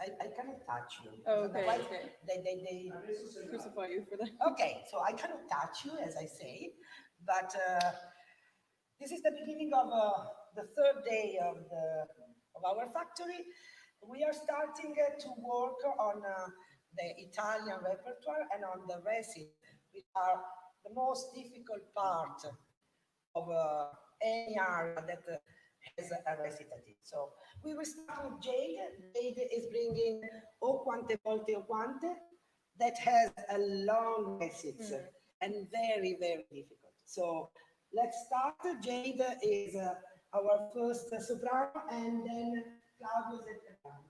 I cannot touch you. Oh, okay, Otherwise, okay. they Crucify you for that. Okay, so I cannot touch you, as I say, but this is the beginning of the third day of our factory. We are starting to work on the Italian repertoire and on the recit, which are the most difficult part of any area that has a recitative. So we will start with Jade. Jade is bringing O quante volte o quante, that has a long recit and very, very difficult. So let's start. Jade is our first soprano, and then Claudio is at the piano.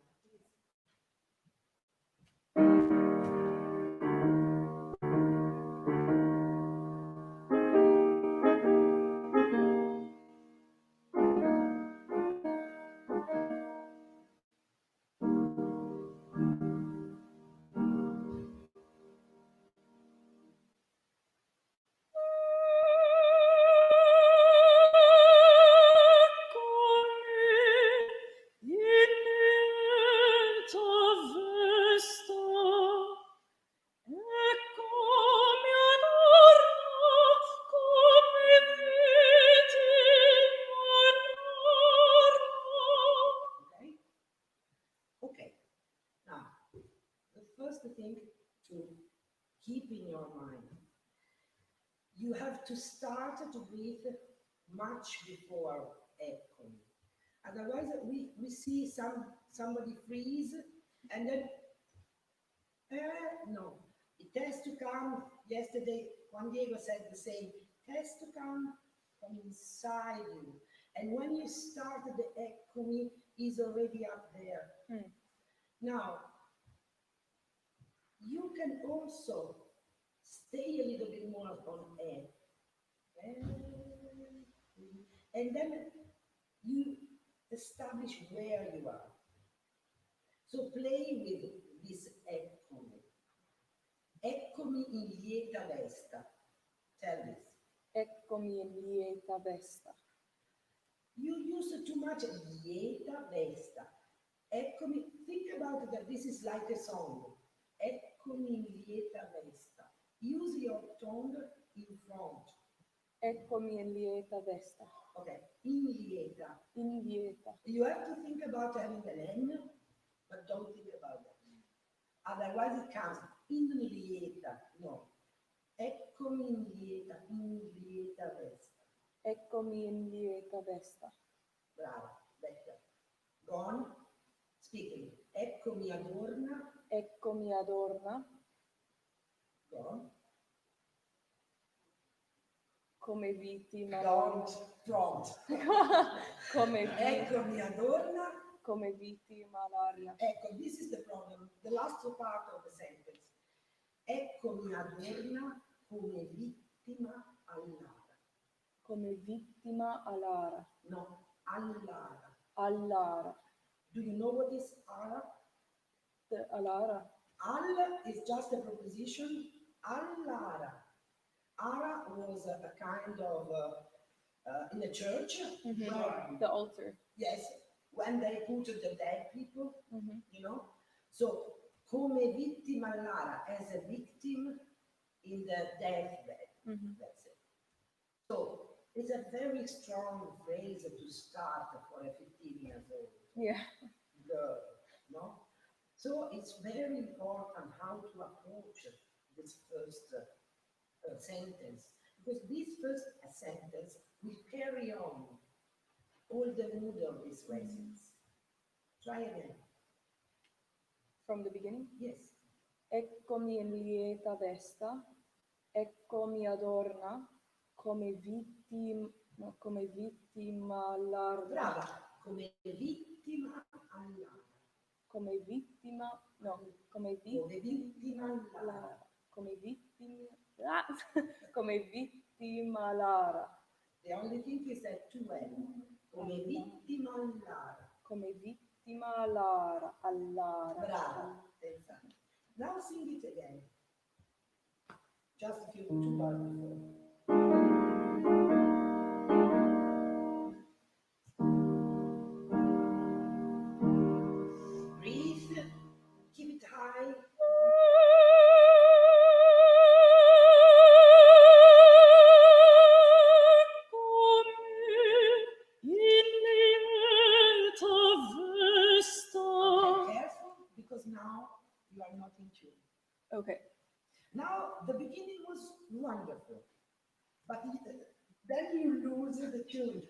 Okay. Now, the first thing to keep in your mind, you have to start to breathe much before echoing. Otherwise, we see somebody freeze and then, no, it has to come. Yesterday, Juan Diego said the same. It has to come from inside you. And when you start, the echoing is already up there. Now, you can also stay a little bit more on air. And then you establish where you are. So play with this eccomi. Eccomi in lieta vesta. Tell this. Eccomi in lieta vesta. You use too much lieta vesta. Eccomi, think about that this is like a song. Eccomi in lieta vesta. Use your tongue in front. Eccomi in lieta vesta. Okay, in lieta. In lieta. You have to think about having an N, but don't think about that. Otherwise it comes in lieta. No. Eccomi in lieta vesta. Eccomi in lieta vesta. Bravo, better. Go on. Speaking. Eccomi adorna. Eccomi adorna. Go on. Come vittima. Don't. Come Eccomi adorna. Come vittima l'aria. Ecco, this is the problem. The last part of the sentence. Eccomi adorna come vittima all'ara. Come vittima all'ara. No, all'ara. All'ara. Do you know what is ara? All'ara. Al is just a preposition. All'ara. Ara was a kind of, in the church. The altar. Yes, when they put the dead people, you know. So, come vittima all'ara, as a victim in the deathbed. That's it. So, it's a very strong phrase to start for a 15 years old girl, no? So, it's very important how to approach this first sentence, because this first sentence will carry on all the mood of this recitals. Try again. From the beginning? Yes. Eccomi in lieta vesta, eccomi adorna, come vittima all'ara. Brava, come vittima all'ara. Come vittima all'ara. Come vittima all'ara. The only thing is that two L. Come vittima all'ara. Come vittima all'ara. Brava. Exactly. Now sing it again. Just a few, 2 bars before. Breathe. in tune. Okay. Now, the beginning was wonderful, but then you lose the tune.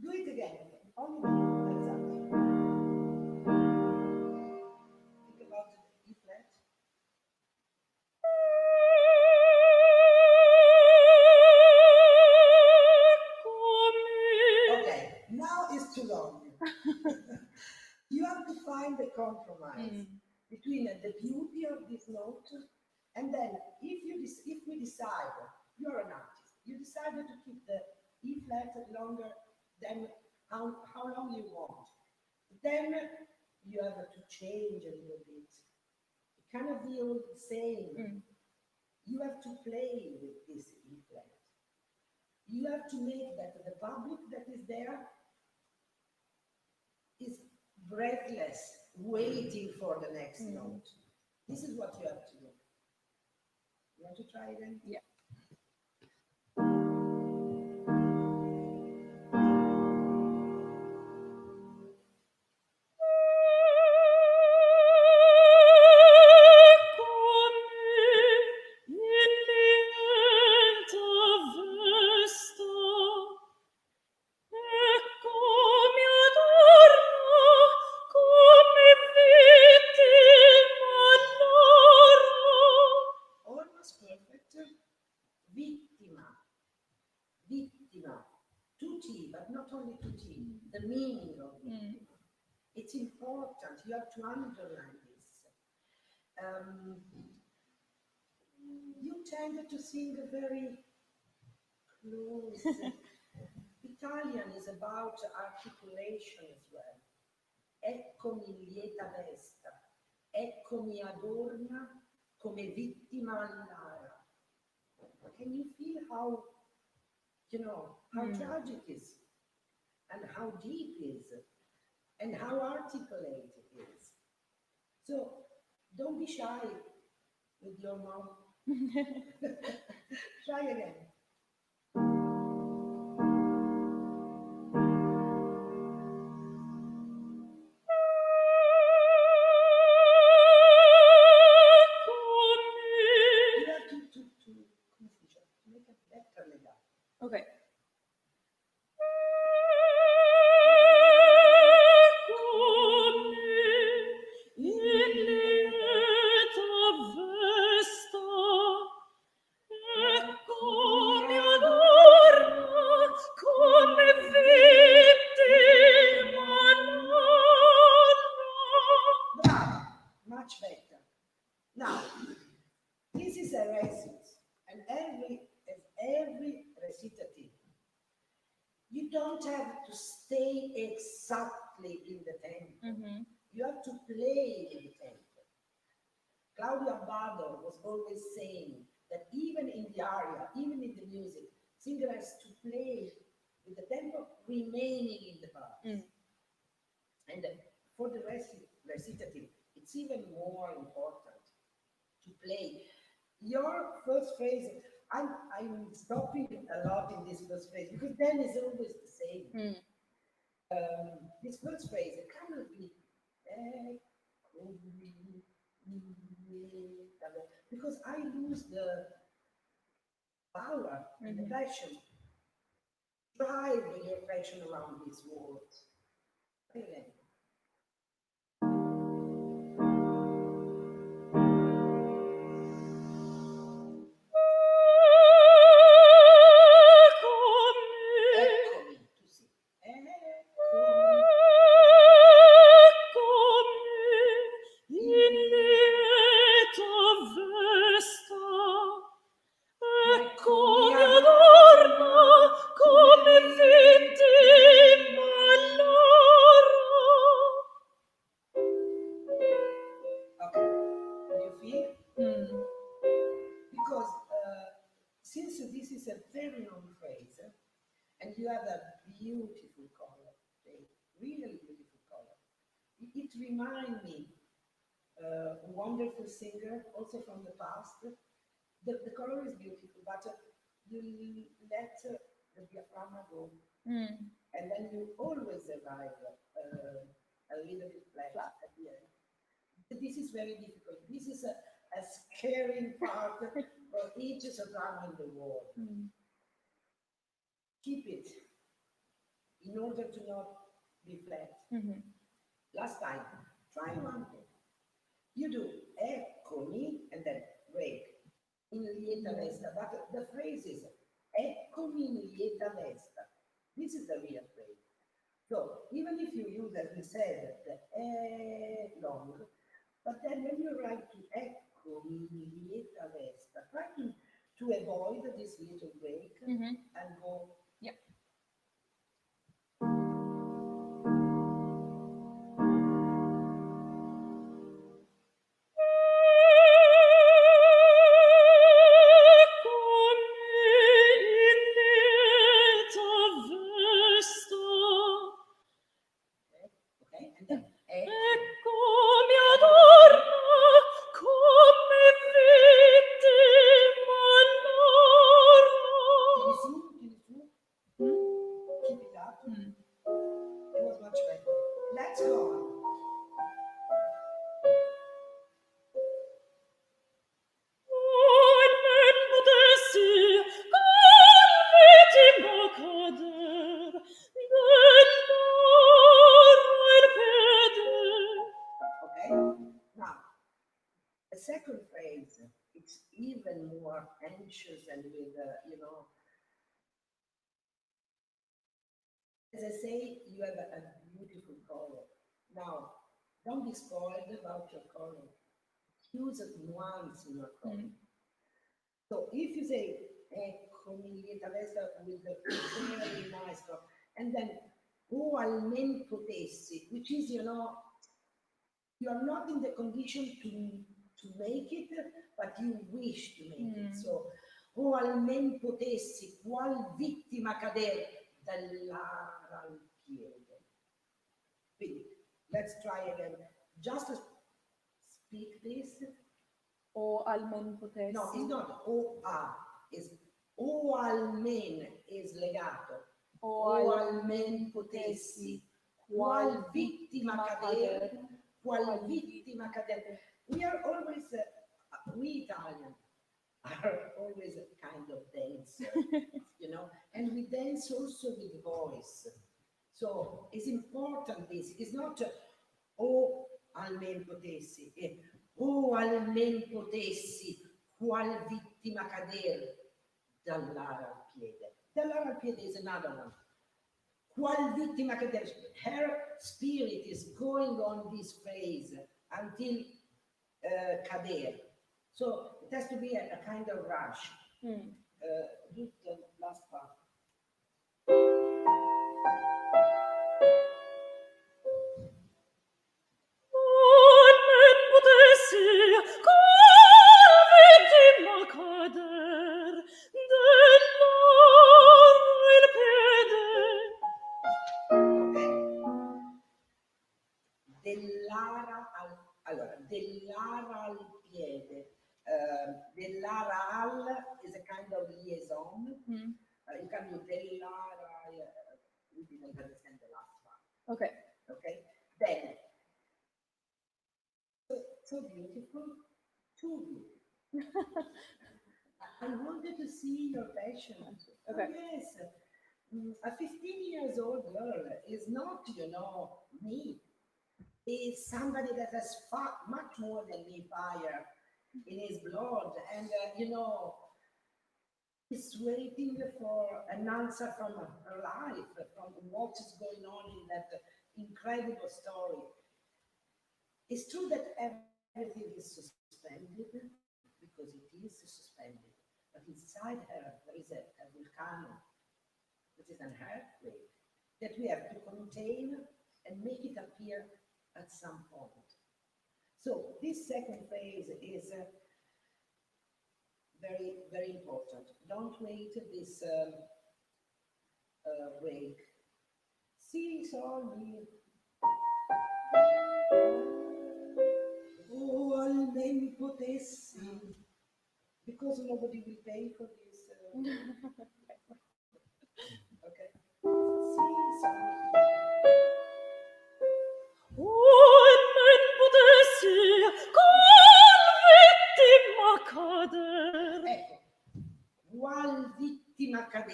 Do it again. Only exactly. Think about the E flat. Okay, now it's too long. You have to find a compromise between the beauty of this note, and then if we decide, you're an artist, you decided to keep the E flat longer than how long you want, then you have to change a little bit. Kind of the old saying, you have to play with this E flat. You have to make that the public that is there is breathless, waiting for the next note. This is what you have to do. You want to try again? Yeah. Almost perfect. Vittima. Vittima. Tutti, but not only tutti. The meaning of vittima. It's important. You have to underline this. You tend to sing very close. Italian is about articulation as well. Eccomi lieta vesta, eccomi adorna come vittima all'ara. Can you feel how, how tragic it is, and how deep it is, and how articulate it is? So don't be shy with your mouth. Try again. You have to make a better legato. Okay. Bravo, much better. Now, this is a recit, and every recitative, you don't have to stay exactly in the tempo. You have to play in the tempo. Claudio Abbado was always saying that even in the aria, even in the music, singer has to play with the tempo remaining in the parts. And for the recitative, it's even more important to play. Your first phrase, I'm stopping a lot in this first phrase because then it's always the same. This first phrase, it cannot be because I lose the power and the passion. Drive your passion around these words. Again. Eccomi, tu sì. Eccomi adorno come vittima all'oro. Okay, do you feel? Because since this is a very long phrase, and you have a beautiful color, a really beautiful color, it reminds me a wonderful singer, also from the past. The color is beautiful, but you let the diaphragm go, and then you always arrive a little bit flat at the end. This is very difficult. This is a scary part for each soprano in the world. Keep it in order to not be flat. Last time, try one thing. You do eccomi and then break in lieta vesta, but the phrase is eccomi in lieta vesta. This is the real phrase. So even if you use, as we said, the long, but then when you write to eccomi in lieta vesta, try to avoid this little break and go. Yep. Okay, and then keep it up. It was much better. Let's go on. Okay, now the second phrase, it's even more anxious and with, as I say, you have a beautiful color. Now, don't be spoiled about your color. Use nuance in your color. So if you say, eccomi lieta vesta with the very nice color, and then, o almen potessi, which is, you are not in the condition to make it, but you wish to make it. So, o almen potessi, qual vittima cader dall'ara al piede. Quindi, let's try again. Just speak this. O almen potessi. No, it's not o a, it's o almen is legato. O almen potessi, qual vittima cader, qual vittima cader. We are always, we Italians are always a kind of dancer, and we dance also with voice. So it's important this. It's not o almen potessi, o almen potessi, qual vittima cader dall'ara al piede. Dall'ara al piede is another one. Qual vittima cader. Her spirit is going on this phrase until cader. So it has to be a kind of rush. Do the last part. Dell'ara al piede. Dell'ara al is a kind of liaison. You can do dell'ara. We didn't understand the last one. Okay. Okay. Then, so beautiful, too beautiful. I wanted to see your passion. Okay. Oh, yes. A 15 years old girl is not, me. Is somebody that has much more than me fire in his blood, and is waiting for an answer from her life, from what is going on in that incredible story. It's true that everything is suspended, because it is suspended, but inside her there is a volcano, which is an earthquake, that we have to contain and make it appear at some point. So this second phase is very, very important. Don't wait this break. Si, sol, mi. Oh, almen potessi. Because nobody will pay for this. Okay. Si, sol. Oh, almen potessi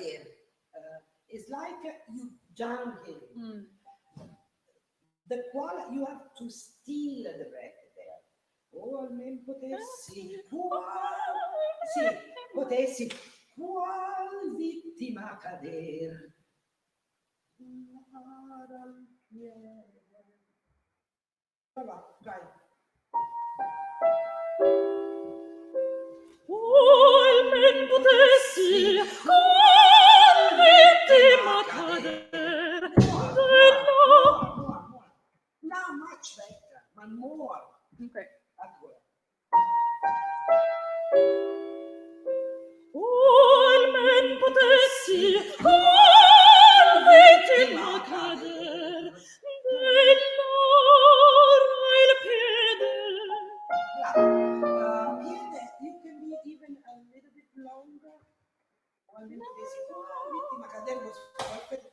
cader. It's like you jump in. The quality, you have to steal the breath there. Oh, almen potessi, potessi, qual vittima cader. Dai. Almen potessi, qual vittima cader. More. Now much better, but more. Okay. Almen potessi, qual vittima cader. Dell'ora il piede. Piede, you can be even a little bit longer. Almen potessi, qual vittima cader was perfect.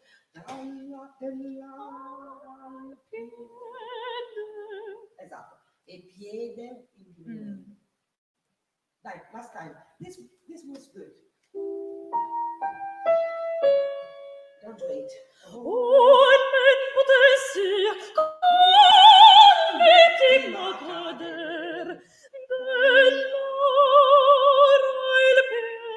Esatto. E piede in diminuendo. Dai, last time. This was good. Don't wait. Almen potessi, qual vittima cader. Dell'ora il piede.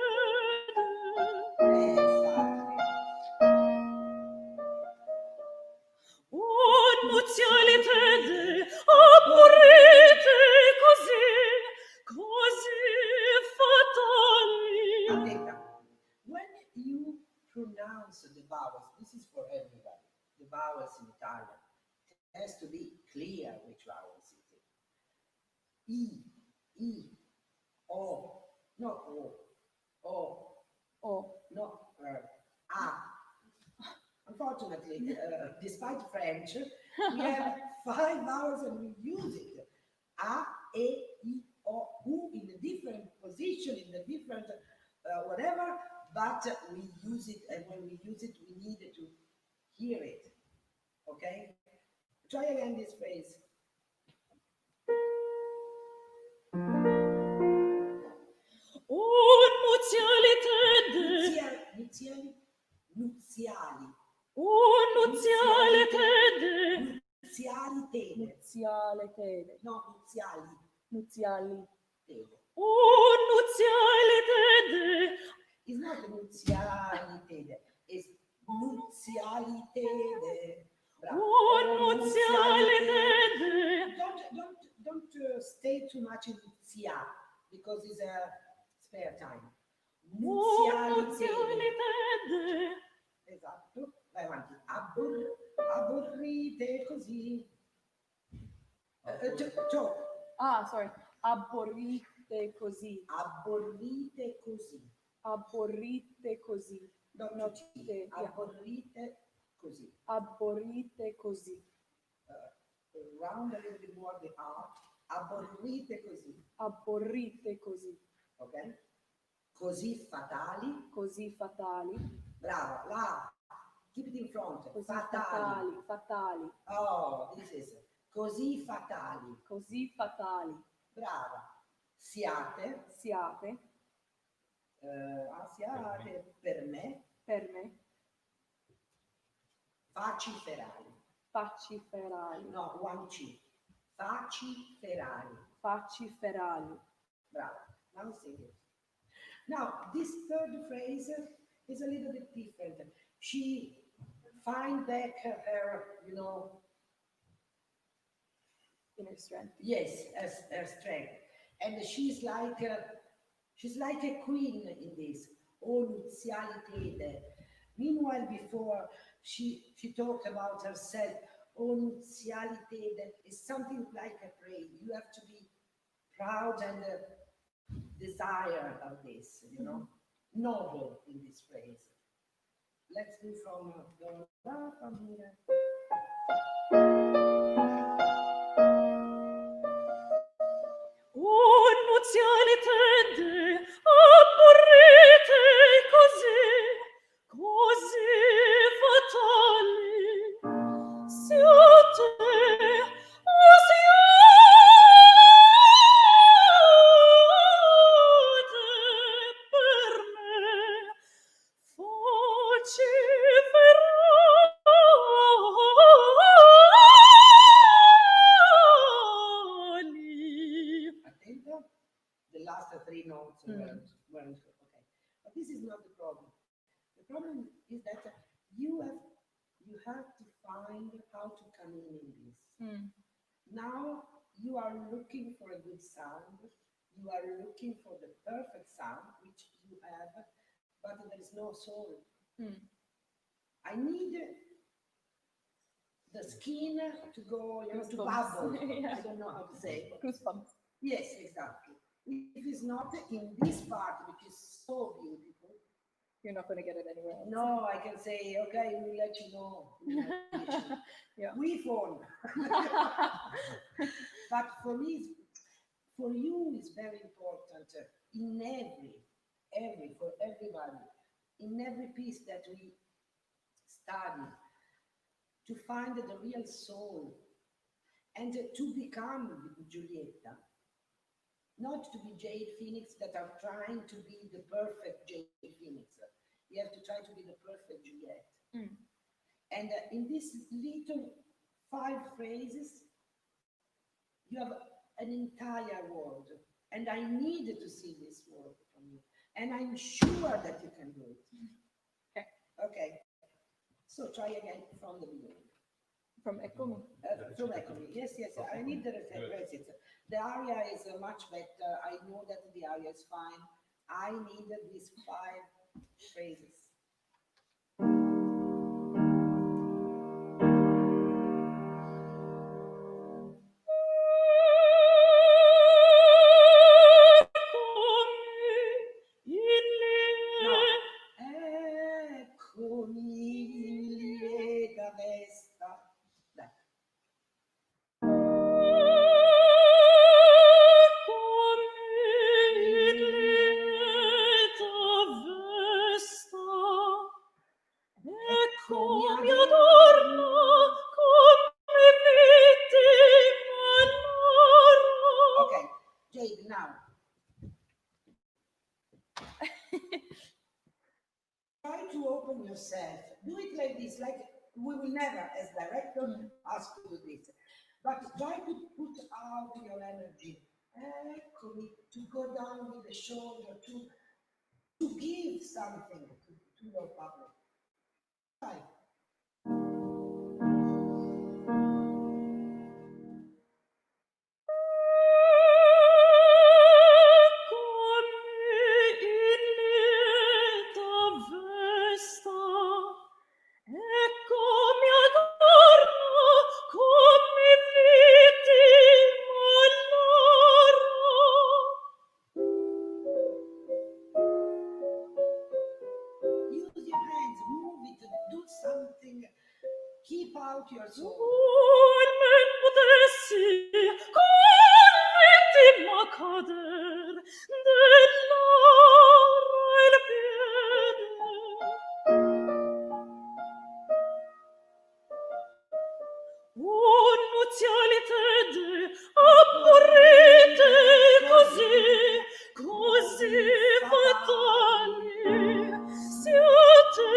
Oh, nuzialità, aborrite così fatali. When you pronounce the vowels, this is for everybody, the vowels in Italian, it has to be clear which vowels it is. I, O, not O, no, A. Unfortunately, despite French, we have 5 vowels and we use it. A, E, I, O, U in a different position, in a different whatever, but we use it, and when we use it, we need to hear it. Okay? Try again this phrase. Oh, nuzialità. Nuziali. Oh, nuzialità. Nuzialità. No, nuziali. Nuziali. Oh, nuzialità. It's not nuzialità, it's nuzialità. Oh, nuzialità. Don't stay too much in nuzia, because it's a spare time. Nuzialità. Esatto. Vai avanti. Aborrite così. Sorry. Aborrite così. Aborrite così. Aborrite così. No, te. Aborrite così. Aborrite così. Round a little bit more the R. Aborrite così. Aborrite così. Ok? Così fatali. Così fatali. Brava. La. Keep it in front. Così Fatali. fatali. Oh, this is it. Così fatali. Così fatali. Brava. Siate. Siate. Siate per me. Per me. Faciferali. Faciferali. No, one C. Faciferali. Faciferali. Brava. Now sing it. Now, this third phrase is a little bit different. She finds back her, Inner strength. yes, her strength. And she's like a queen in this. O nuzialità. Meanwhile, before she talked about herself, O nuzialità is something like a praise. You have to be proud and desire of this, noble in this phrase. Let's do from here. Oh, nuzialità, aborrite così fatali. Siate, siate per me problem is that you have to find how to come in this. Now you are looking for a good sound. You are looking for the perfect sound, which you have, but there is no soul. I need the skin to go, to bubble. Yeah. I don't know how to say. Goosebumps. Yes, exactly. If it's not in this part, which is so beautiful, You're not going to get it anywhere else. no, I can say, okay, we'll let you know. Yeah. We phone. But for me, for you, it's very important in for everybody, in every piece that we study, to find the real soul and to become Giulietta. Not to be Jade Phoenix that are trying to be the perfect Jade Phoenix. You have to try to be the perfect Juliet. And in these little 5 phrases, you have an entire world. And I needed to see this world from you. And I'm sure that you can do it. Okay. Okay. So try again from the beginning. From Eccomi. From Eccomi. Yes, I need the recit. The aria is much better. I know that the aria is fine. I needed these 5 phrases. Okay, Jade, now. Try to open yourself. Do it like this, like we will never, as director, ask to do this. But try to put out your energy. To go down with the shoulder, to give something to your public. Try. Use your hands, move it, do something. Keep out your soul. Così fatali siate,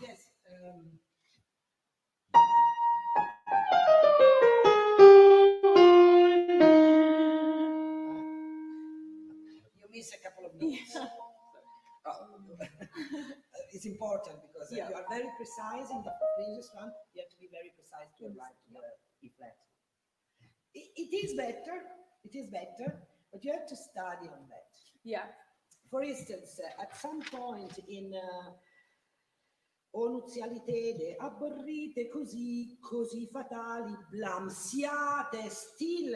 Yes. You miss a couple of notes. It's important because you are very precise in the previous one. You have to be very precise to arrive to the E flat. It is better, but you have to study on that. Yeah. For instance, at some point in O nuzialitede, abborrite così fatali, blam, siate, still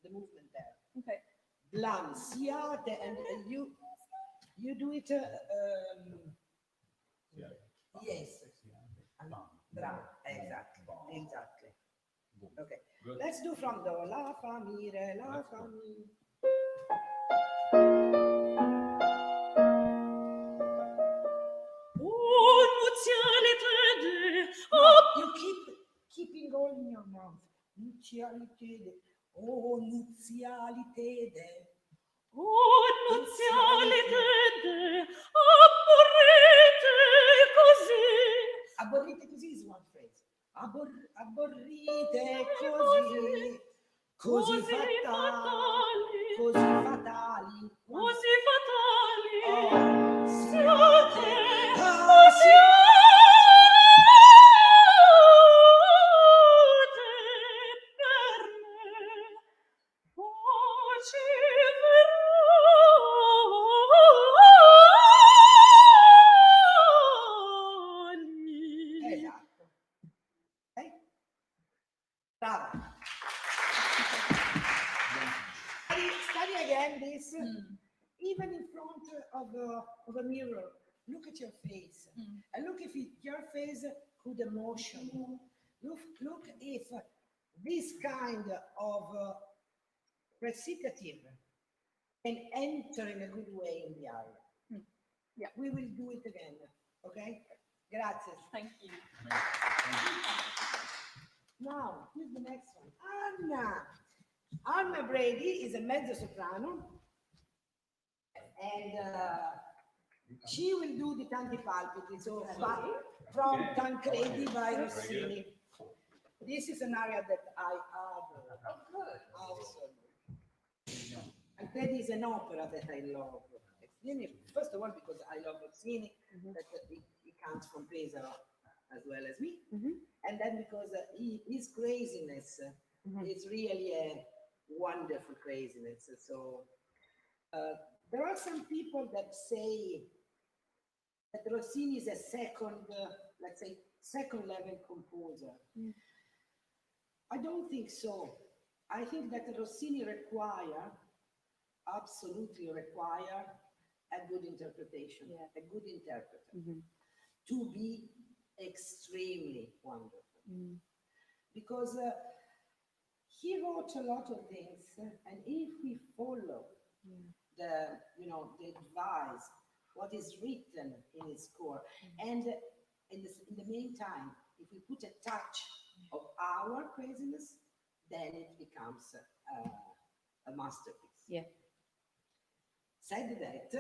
the movement there. Okay. Blam, siate, and you do it. Yes. Bravo, exactly. Okay, let's do from do, la fa mi re, la fa mi. You keeping all in your mouth. Nuzialitede. O nuziali tede. Oh, nuziali tede, abborrite così. Abborrite così is one phrase. Abborrite così. Così fatali. Così fatali. Così fatali. Oh, siate, siate. per me. Voci veroni. Esatto. Okay? Brava. Study again this. Even in front of a mirror, look at your face and look if your face could emotion. Look if this kind of recitative can enter in a good way in the eye. Yeah. We will do it again. Okay? Grazie. Thank you. Now, here's the next one. Anna. Anna Brady is a mezzo soprano. And she will do the Tanti Palpiti, so from Tancredi by Rossini. This is an aria that I adore. Tancredi is an opera that I love. First of all, because I love Rossini, that he comes from Pesaro as well as me, and then because his craziness is really a wonderful craziness. So. There are some people that say that Rossini is a second, let's say, second level composer. I don't think so. I think that Rossini absolutely require a good interpretation, a good interpreter to be extremely wonderful. Because he wrote a lot of things, and if we follow the advice, what is written in his score, and in the meantime, if we put a touch of our craziness, then it becomes a masterpiece. Yeah. Said that,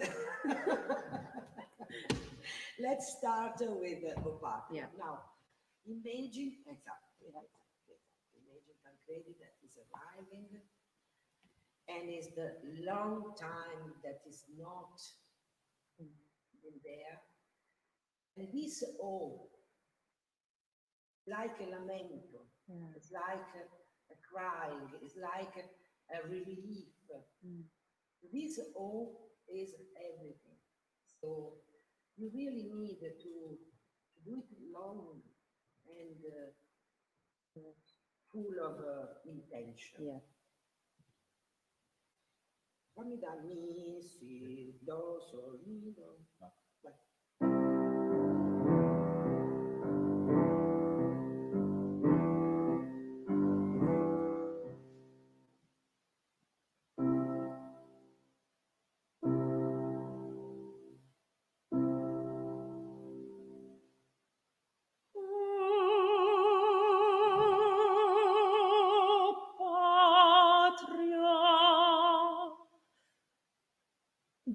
let's start with Opera. Yeah. Now, imagine imagine Tancredi that is arriving. And it's the long time that is not in there. And this all, like a lamento, it's like a crying, it's like a relief. This all is everything. So you really need to do it long and full of intention. Yeah. Fammi da mi, si, do, sol, mi, do. Vai.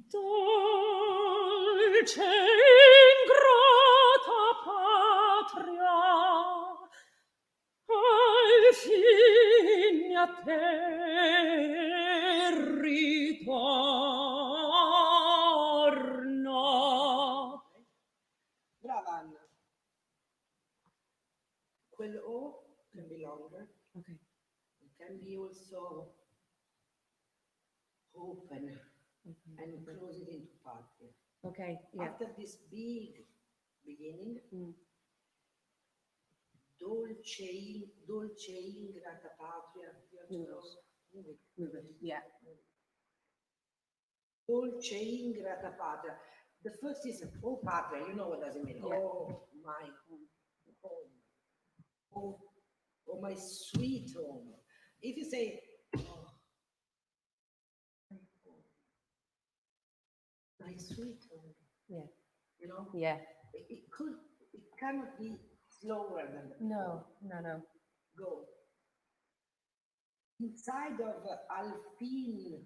Dolce ingrata patria, al fine a te ritorno. Brava Anna. Quel O can be longer. Okay. It can be also open and close it into part. Okay. Yeah. After this big beginning, dolce ingrata patria. Yeah. Dolce ingrata patria. The first is oh patria. You know what does it mean? Yeah. Oh my home. Oh my sweet home. If you say oh, my sweet home. Yeah. You know. Yeah. It cannot be slower than that. No. Go. inside of al fin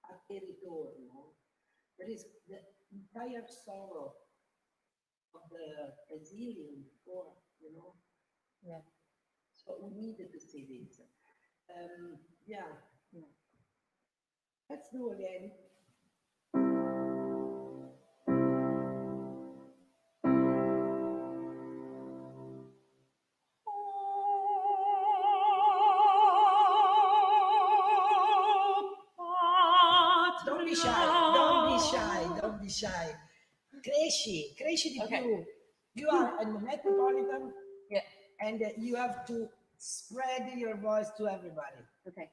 a te ritorno, there is the entire sorrow of the Brazilian before, you know. Yeah. So we needed to see this. Yeah. Let's do again. Don't be shy, don't be shy, don't be shy. Cresci di Okay. più. You are a metropolitan, Yeah. and you have to spread your voice to everybody. Okay.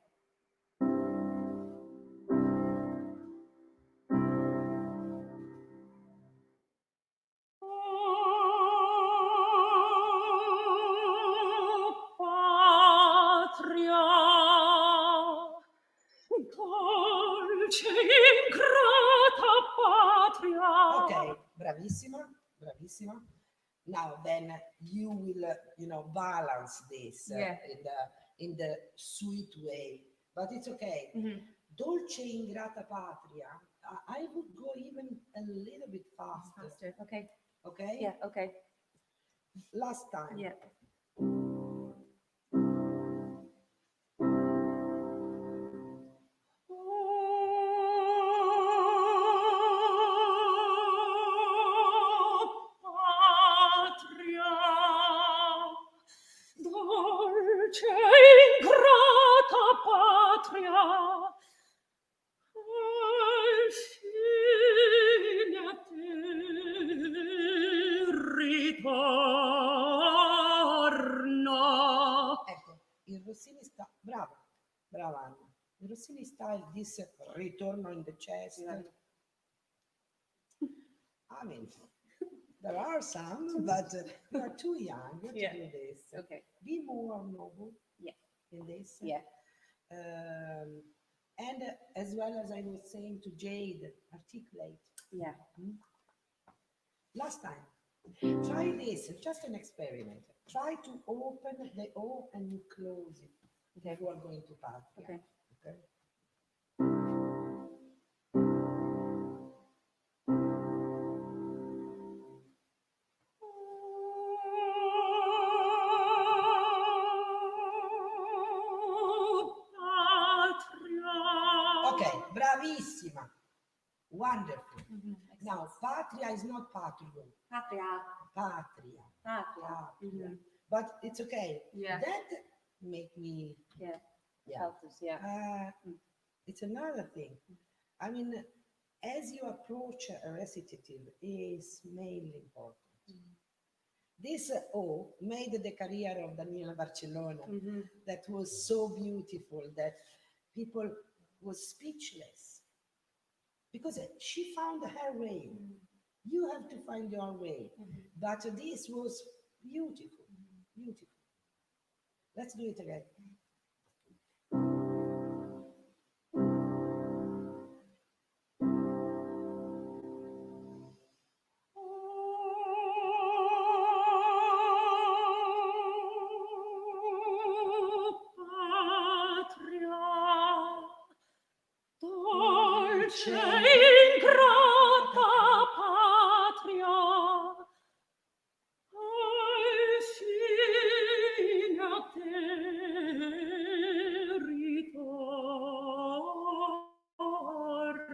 Patria, dolce ingrata patria. Okay, bravissima, bravissima. Now then you will, you know, balance this Yeah. in the sweet way, but it's okay. Dolce ingrata patria. I would go even a little bit faster. Faster. Okay. Okay. Yeah. Okay. Last time. Yeah. Patria, dolce ingrata patria, al fine a te ritorno. Ecco, il Rossini sta, brava, brava Anna. Il Rossini style, this ritorno in the chest. Yeah. I mean, there are some, but you are too young to Yeah. do this. Okay. Be more noble Yeah. in this. Yeah. And as well as I was saying to Jade, articulate. Yeah. Last time, try this, just an experiment. Try to open the O and you close it before going to Patria. Okay. Okay? Okay, bravissima. Wonderful. Now, Patria is not Patrium. Patria. Patria. Patria. Patria. But it's okay. Yeah. That make me, Yeah. yeah. Helps us. Yeah. It's another thing. I mean, as you approach a recitative is mainly important. This O made the career of Daniela Barcellona that was so beautiful that people was speechless because she found her way. You have to find your way. But this was beautiful, beautiful. Let's do it again. Dolce ingrata patria, al fine a te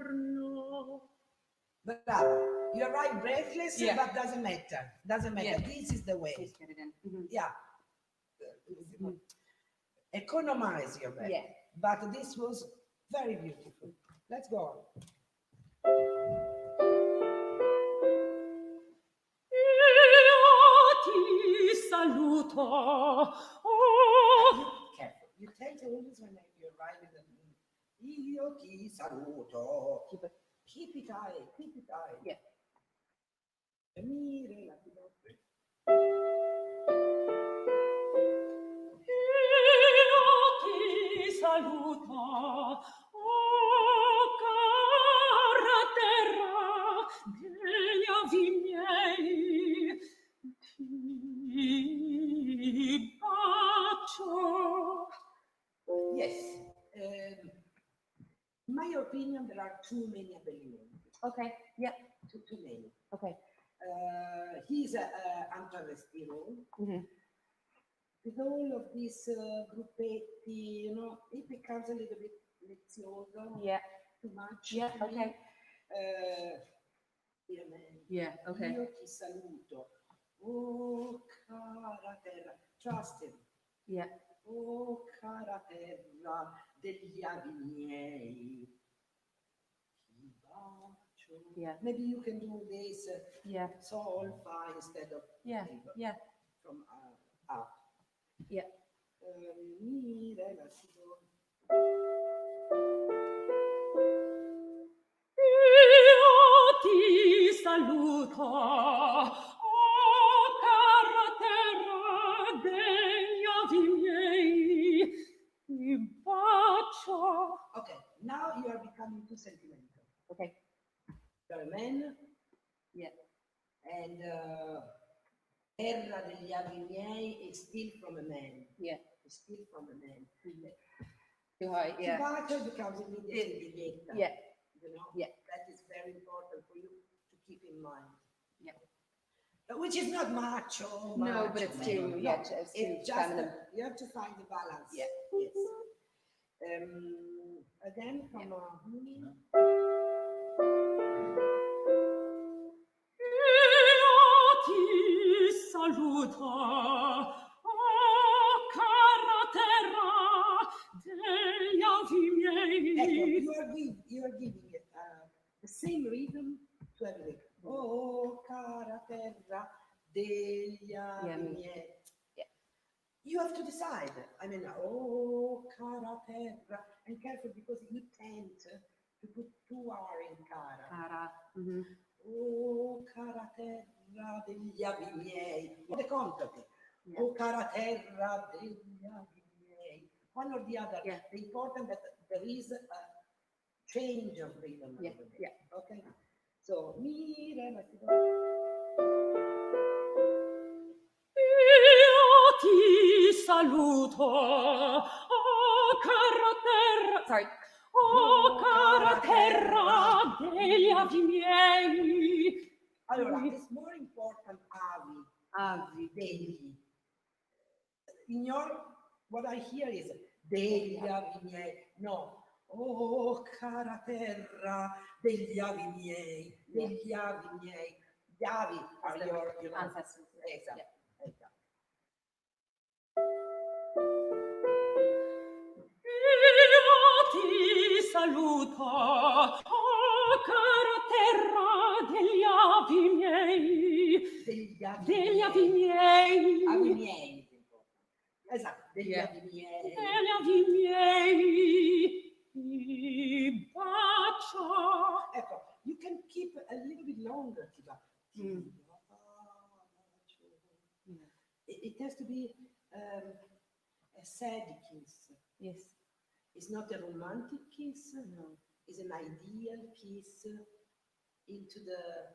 ritorno. Bravo. You arrive breathless, Yeah. but doesn't matter. Doesn't matter. Yeah. This is the way. Please get it in. Yeah. Economize your breath. Yeah. But this was very beautiful. Let's go on. Io ti saluto. Careful. You tell the always when you arrive in the Io ti saluto. Keep it high. Keep it high. Yeah. Mi relativo. Io ti saluto, oh cara terra degli avi miei, ti bacio. Yes. opinion, there are too many abbellimenti. Okay. Yeah. Too many. Okay. He's Antoine Respiro. With all of these gruppetti, it becomes a little bit lezioso. Yeah. Too much. Yeah. To Okay. Me. Yeah. Okay. Io ti saluto. Oh, cara terra. Trust him. Yeah. Oh, cara terra degli avi miei. Ti bacio. Yeah. Maybe you can do this Yeah. sol fa instead of Yeah. Yeah. from up. Yeah. Mi re la si do. Io ti saluto, oh cara terra degli avi miei, ti bacio. Okay, now you are becoming too sentimental. Okay. You're a man, Yeah. and terra degli avi miei is still from a man. Yeah. It's still from a man. Too high. Ti Yeah. bacio becomes immediately diretta. Yeah. Yeah. That is very important for you to keep in mind. Yeah. Which is not macho. No, but it's too. No, Yeah. It's too it's just feminine. you have to find the balance. Yeah. Yes. Again from Io ti saluto, oh cara terra degli avi miei. You are giving it the same rhythm to everything. Oh, cara terra degli avi miei. Yeah. You have to decide. I mean, oh, cara terra, and careful because you tend to put two R in cara. Cara. Oh, cara terra degli avi miei. The contact. Yeah. Oh, cara terra degli avi miei. One or the other. Yeah. The important that there is a change of rhythm. Yeah. Yeah. Okay. So, mi, re, la, si, do. Io ti saluto, oh cara terra. Sorry. Oh cara terra degli avi miei. Allora, it's more important avi, degli. In your, what I hear is degli avi miei. No. Oh, cara terra degli avi miei, degli avi miei. Gli avi are your, Ancestors. Exactly. Yeah. Exactly. Io ti saluto, oh cara terra degli avi miei. Degli Degli avi miei. Avi miei. Esatto, degli Yeah. avi miei. Degli avi miei. Ti bacio. Ecco, you can keep a little bit longer. Ti bacio. It has to be a sad kiss. Yes. It's not a romantic kiss. No. It's an ideal kiss into the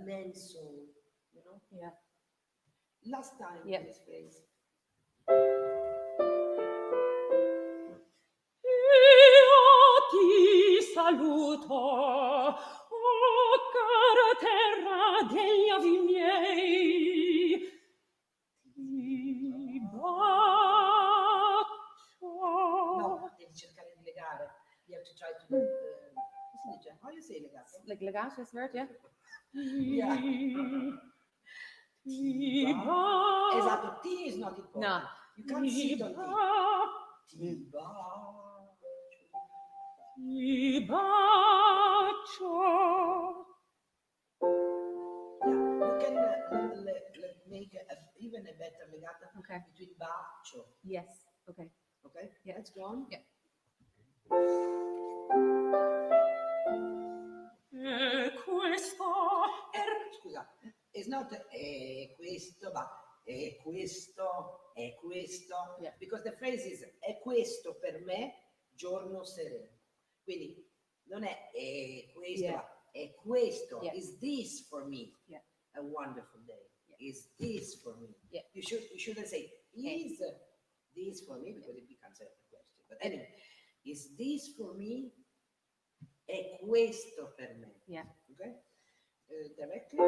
man's soul, Yeah. Last time, Yeah. this phrase. Io ti saluto, oh cara terra degli avi miei. Ti bacio. No, devi cercare di legare. You have to try to do. How do you say legato? Like legato is word, yeah. Yeah. Ti bacio. Esatto, T is not important. No. You can't sit on T. Ti bacio. Ti bacio. Yeah, you can make even a better legato Okay. between bacio. Yes. Okay. Okay, Yeah. let's go on. Yeah. Questo Scusa, it's not questo, but è questo, Yeah. because the phrase is è questo per me giorno sereno. Quindi non è questo, Yeah. ma è questo. Yeah. Is this for me Yeah. a wonderful day? Yeah. Is this for me? Yeah. You shouldn't say is this for me, because it becomes a question. But anyway, is this for me è questo per me. Yeah. Okay? Directly.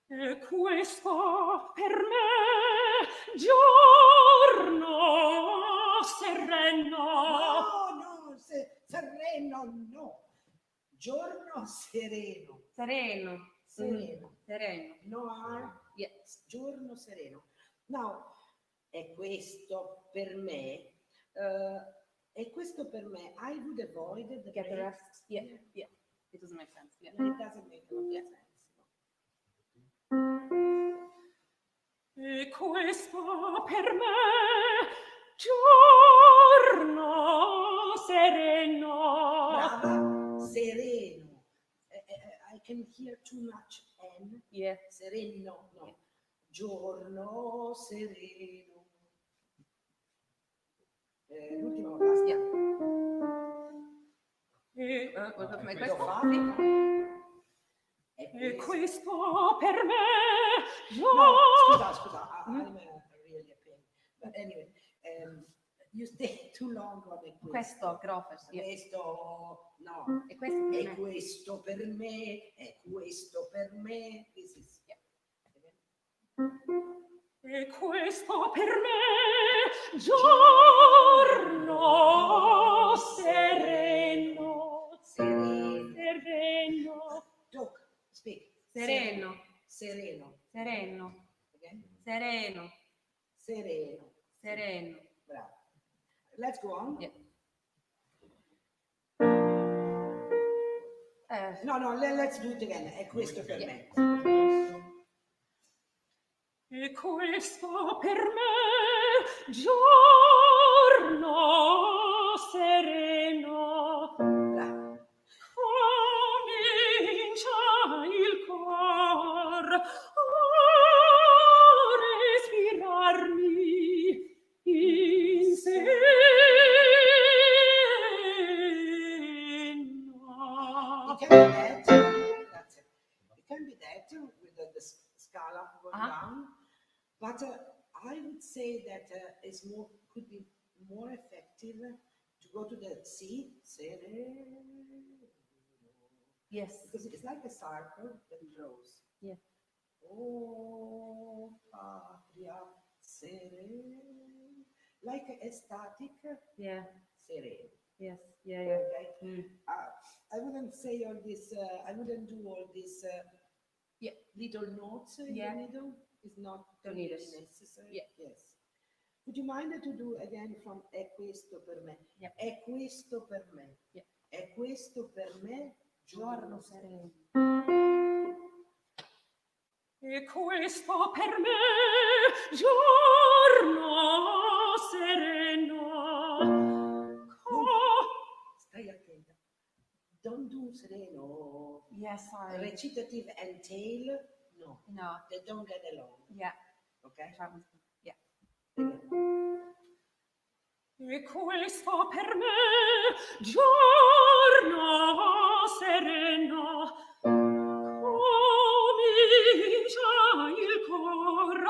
E questo per me giorno sereno. No, sereno, no. Giorno sereno. Sereno. Sereno. Sereno. No R. Yeah. Giorno sereno. Now, è questo per me. È questo per me. I would avoid the Get the break. rest. Yeah. Yeah. It doesn't make sense. Yeah. It doesn't make a lot of sense. E questo per me giorno sereno. Brava, sereno. I can hear too much N. Yeah. Sereno, no. Giorno sereno. L'ultima volta. Yeah. E Come Lo questo? fa? E questo per me No, scusa, I'm really a pain. But anyway, you stay too long on it. Questo, grofes. Yeah. Questo, no. E questo È per me. questo per me, è questo per me. This is, yeah. E questo per me giorno sereno. Sereno. Sereno. Talk, speak. Sereno. Sereno. Sereno. Okay? Sereno. Sereno. Sereno. Bravo. Let's go on. Yeah. No, let's do it again. È questo per me. E questo per me giorno sereno. Bravo. Comincia il cor a respirarmi in seno. It can be that. That's it. It can be that with the scala going down, but I would say that could be more effective to go to the C, sereno, Yes. because it's like a circle that grows. Yeah. Oh, patria, sereno, like a static, Yeah. sereno. Yes. Yeah. Yeah. Okay. Mm. I wouldn't say all this. I wouldn't do all this. Yeah. Little notes in Yeah. the middle. It's not Don't need really it. necessary. Yeah. Yes. Would you mind to do again from è questo per me? Yeah. È questo per me. Yeah. È questo per me. Giorno sereno. E questo per me giorno sereno. Stai attenta. Don't do sereno. Yes. Sorry. Recitative and tail. No. No. They don't get along. Yeah. Okay. Yeah. Again. E questo per me giorno sereno. Comincia il cor a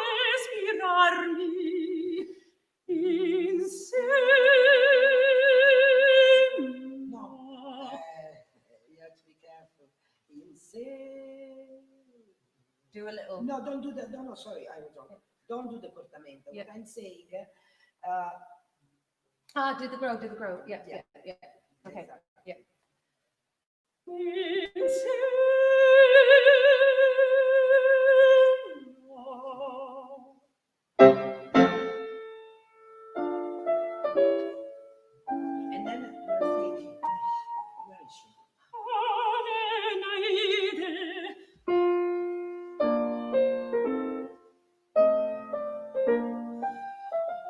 respirarmi in seno. No, you have to be careful. Do a little. No, don't do that. No, sorry, I was wrong. Don't do the portamento. Yeah. What I'm saying, Do the grow. Yeah. Yeah. Yeah. Okay. Exactly. Yeah. In and then you're thinking, where is she?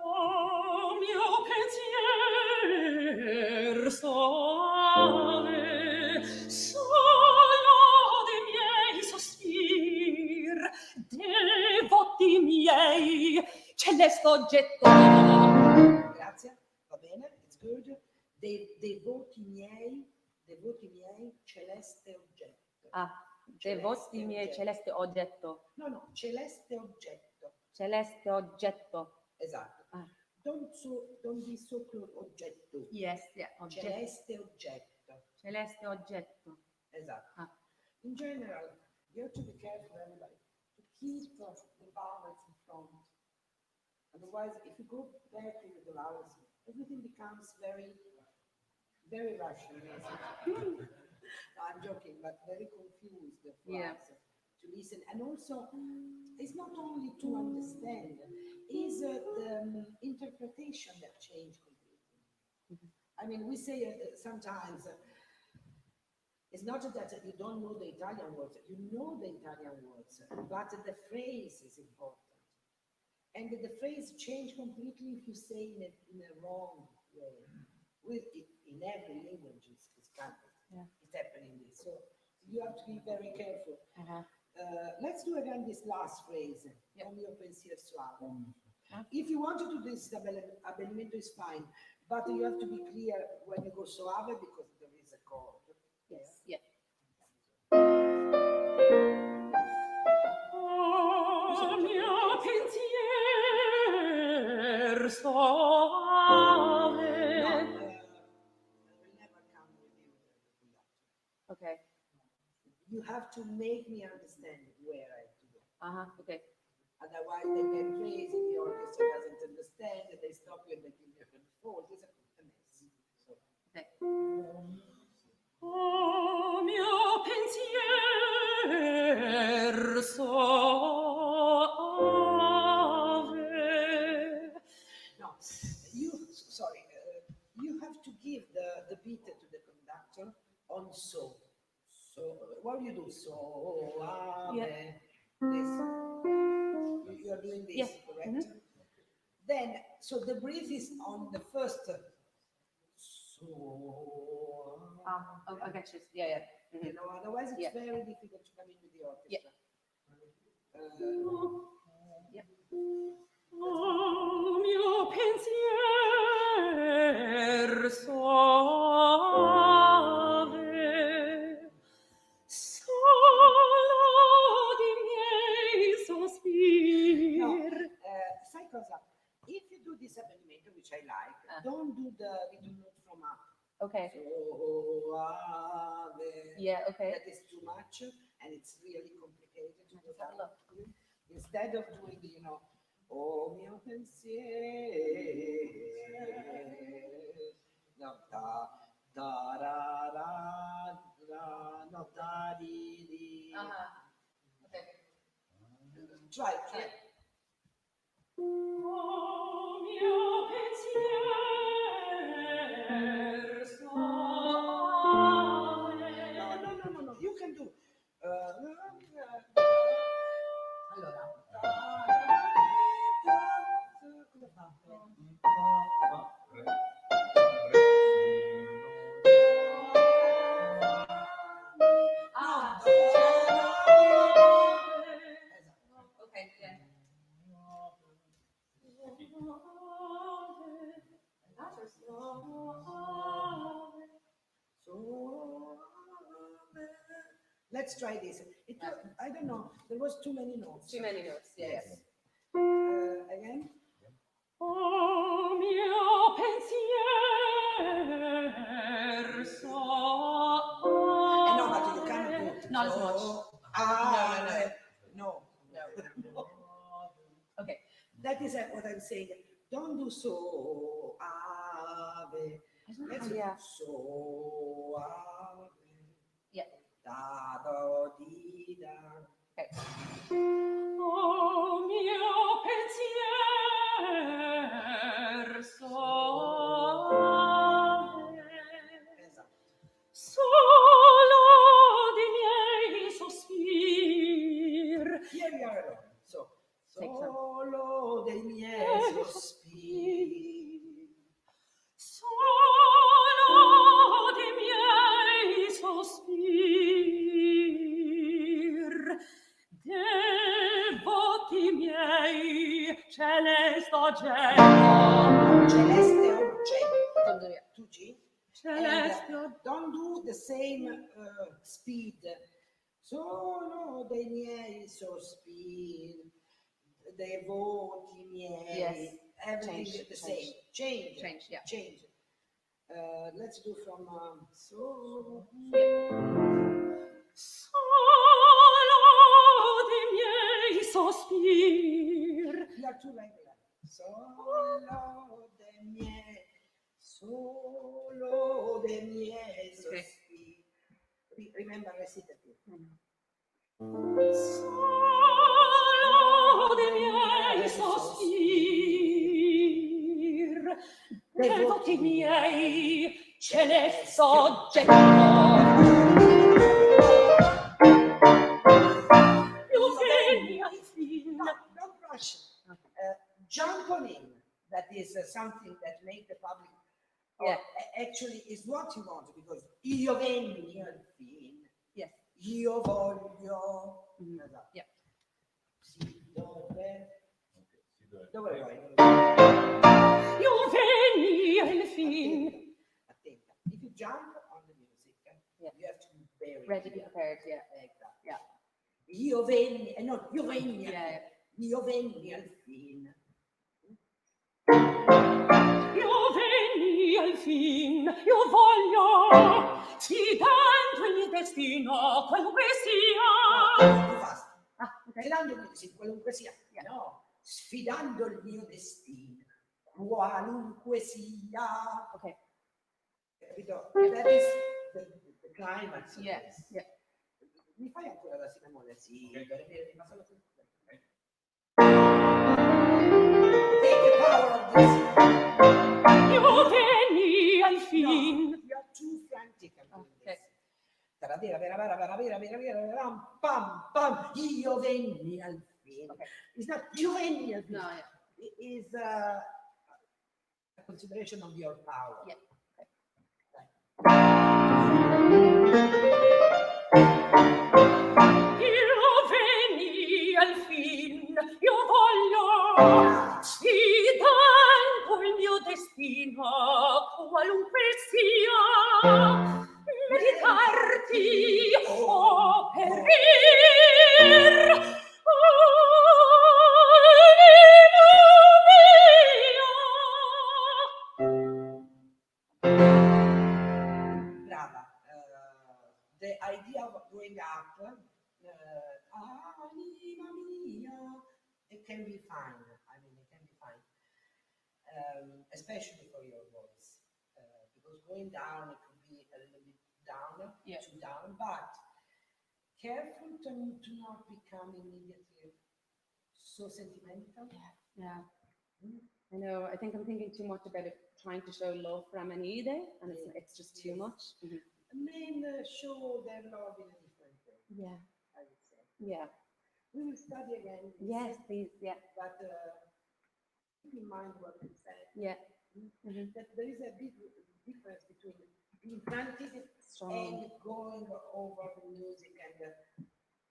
Oh, mio pensier soave, solo dei miei sospir, devoti miei, celeste oggetto. Grazie, va bene, it's good. Devoti miei, celeste oggetto. Devoti miei celeste oggetto. No, celeste oggetto. Celeste oggetto. Esatto. don't be so close. Oggetto. Yes, yeah. Oggetto. Celeste oggetto. Celeste oggetto. Esatto. Ah. In general, you have to be careful, everybody, to keep the vowels in front. Otherwise, if you go back with the vowels, everything becomes very, very Russian. No, I'm joking, but very confused for Yeah. us to listen. And also, it's not only to understand, it's the interpretation that changed completely. I mean, we say sometimes, it's not that you don't know the Italian words, you know the Italian words, but the phrase is important. And the phrase change completely if you say in a wrong way. In every language, it's happening this. So you have to be very careful. Let's do again this last phrase. Con mio pensiero suave. If you want to do this abbellimento is fine, but you have to be clear when you go suave because there is a chord. Yes, yeah. Oh, mio pensier soave. I will never come with you. Okay. You have to make me understand where I have to go. Okay. Otherwise, they get crazy. The orchestra doesn't understand. They stop you and they give you a fault. It's a mess. So. Okay. Oh, mio pensier soave. No, you have to give the beat to the conductor on so. So, what do you do? So, Yeah. this. You are doing this, Yeah. correct? Then, so the breath is on the first. So. I get you. Yeah. You know, otherwise it's Yeah. very difficult to come in with the orchestra. Yep. Oh, mio pensier soave, solo di miei sospir. No, sai cosa? If you do this abbellimento, which I like, don't do the little note from up. Okay. Soave. Yeah, okay. That is too much, and it's really complicated to go Have a down. look. Instead of doing, oh mio pensiero, no, da, ra, no, da, di. Okay. Try. Oh, mio pensier soave. No. You can do. Allora. Cosa fa? Okay, yeah. Let's try this. I don't know. There was too many notes. Too many notes. Yes. Again. Oh, mio pensier soave. No, but you cannot go. Not as much. No. Okay. That is what I'm saying. Don't do so ave. Let's do Yeah. so ave. Yeah. Da do di da. Okay. Oh, mio pensier soave. Esatto. Solo di miei sospir. Here we are alone. So Take some. solo dei miei sospiri. Solo di miei sospir. Devoti miei celeste oggetto. Celeste oggetto. Don't do it. 2G. Celeste And, don't do the same speed. Sono dei miei sospiri, devoti miei. Yes. everything Change, the same. Change. Change, yeah. Change. Let's do from so. Solo dei miei sospir. You are too regular. Solo de miei sospiri. Remember recitative. Solo dei miei sospir. Devoti miei celesti soggetto. Io veni al fin. No, don't rush. Jump on in. That is something that makes the public. Yeah. Actually, is what you want because io venni al fin. Yes. Io voglio. Yeah. Sì, dove vai? Io veni al fin. Attenta. If you jump on the music, Yeah. you have to be very Ready to be clear. prepared, yeah. Exactly. Yeah. Io venni, no, io venni, Yeah. io venni al fin. Io veni al fin, io voglio, sfidando il mio destino, qualunque sia. Too fast. Okay. Sfidando il mio destino, qualunque sia. Yeah. No, sfidando il mio destino, qualunque sia. Okay. Capito? That is the climax. of Yeah. this. Yeah. Mi fai ancora la Simone? Sì, Ok. per dire, ma solo tu. Take the power of this. Io veni al fin. No, you are too frantic. I'm doing Okay. this. Pam, pam, io venni al fin. Okay. It's not io venni al fin. No, yeah. It is a consideration of your power. Yeah. Io veni al fin, io voglio, sfidando il mio destino, qualunque sia, meditarti o perir. Brava. The idea of growing up, anima mia, it can be fine. I mean, it can be fine, especially for your voice, because going down it could be a little bit down, Yeah. too down. But careful to not become immediately so sentimental. Yeah. I know. I think I'm thinking too much about it, trying to show love for Amanide, and it's just too much. Men show their love in a different way, Yeah. I would say. Yeah. We will study again. Yes, please. Yeah. But keep in mind what we said. Yeah. That there is a big difference between being frantic Strong. and going over the music and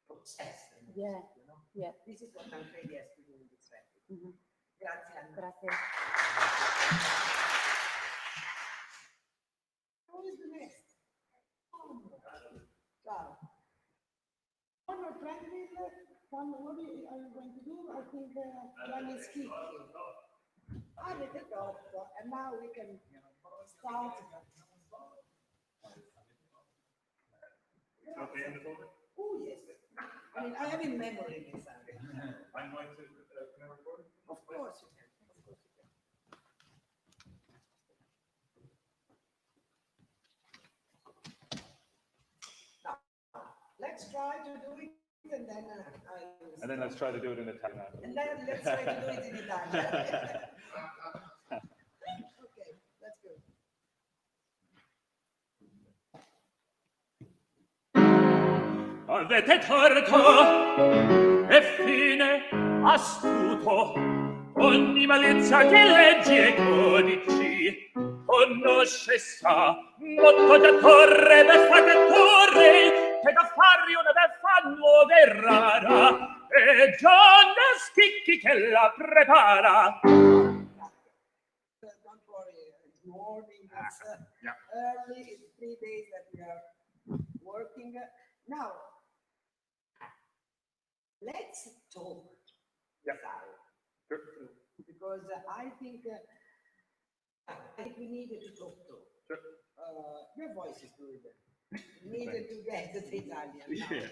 process. the music, Yeah. You know? Yeah. This is what Tancredi has to do in this record. Grazie, Anna. Grazie. What is the next? Ciao. One more tranquil. What are you going to do? I think one is kicking. Avete troppo, and now we can start. Oh yes. I mean, I have in memory this. I'm going to, can I record? Of course you can. Of course you can. Now, let's try to do it, and then And then let's try to do it in Italian. And then let's try to do it in Italian. Okay, let's go. Avete torto, e fine astuto, ogni malizia che leggi e codici, conosce sa, motto da torre, beffata torre, che da farri una beffa nuova e rara, e John Schicchi che la prepara. Don't worry, it's morning, it's Yeah. early, it's 3 days that we are working. Now, let's talk. Yeah. Sorry. Sure. because I think we needed to talk to. Sure. Your voice is good. Needed to get the Italian. Now. Yeah.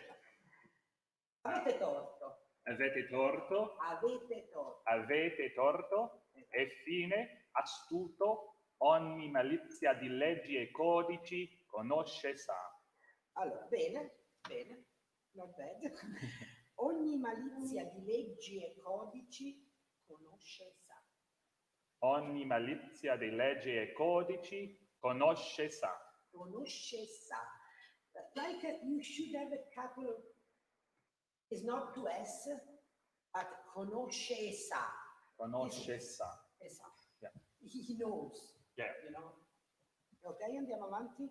Avete torto. Avete torto, Avete torto. avete torto, e fine, astuto, ogni malizia di leggi e codici conosce sa. Allora, bene, not bad. Ogni malizia di leggi e codici conosce sa. Ogni malizia di leggi e codici conosce sa. Conosce sa. Like you should have a couple of, it's not to S, but conosce sa. Conosce sa. Esatto. Yeah. He knows, Yeah. you know. Ok, andiamo avanti.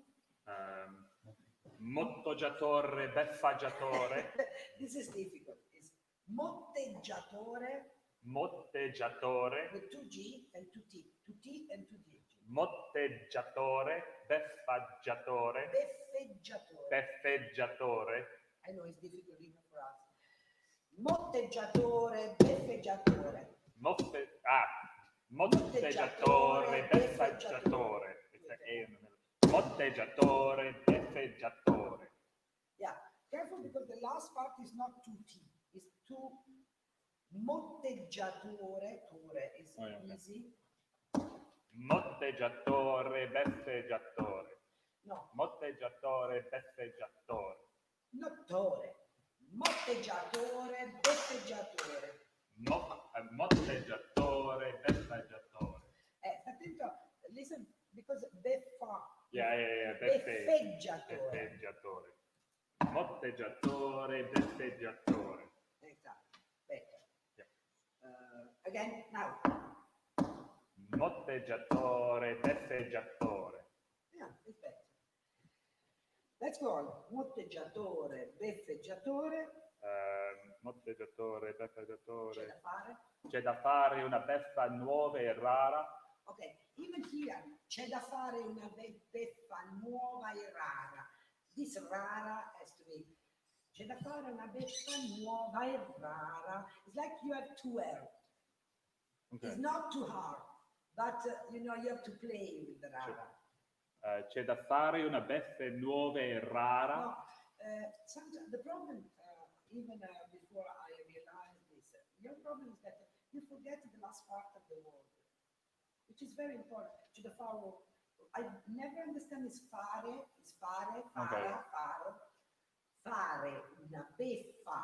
Motteggiatore, beffaggiatore, This is difficult. It's motteggiatore motteggiatore, with 2G and 2T. 2T and 2D. motteggiatore, beffaggiatore, Beffeggiatore. beffeggiatore, I know it's difficult even for us. Motteggiatore, beffeggiatore. motteggiatore, beffeggiatore. Motteggiatore, beffeggiatore. Yeah, careful because the last part is not 2T. It's 2. Motteggiatore, tore is Oh, yeah, okay. easy. Motteggiatore, beffeggiatore. No, Motteggiatore, beffeggiatore. not tore. Motteggiatore, beffeggiatore. Motteggiatore, beffeggiatore. Attento, listen, because beffa. Yeah, Beffeggiatore. beffeggiatore. Motteggiatore, beffeggiatore. Exactly. Better. Yeah. Again, now. Motteggiatore, beffeggiatore. Yeah, it's better. Let's go on. Motteggiatore, beffeggiatore. Motteggiatore, C'è da beffeggiatore. fare? C'è da fare una beffa nuova e rara. Ok, even here c'è da fare una beffa nuova e rara. This rara has to be. C'è da fare una beffa nuova e rara. It's like you have to help. Okay. It's not too hard, but you know you have to play with the rara. C'è da fare una beffa nuova e rara. No, sometimes the problem, even before I realized this, your problem is that you forget the last part of the word, which is very important. To the fare, I never understand is fare, fare, fare una beffa.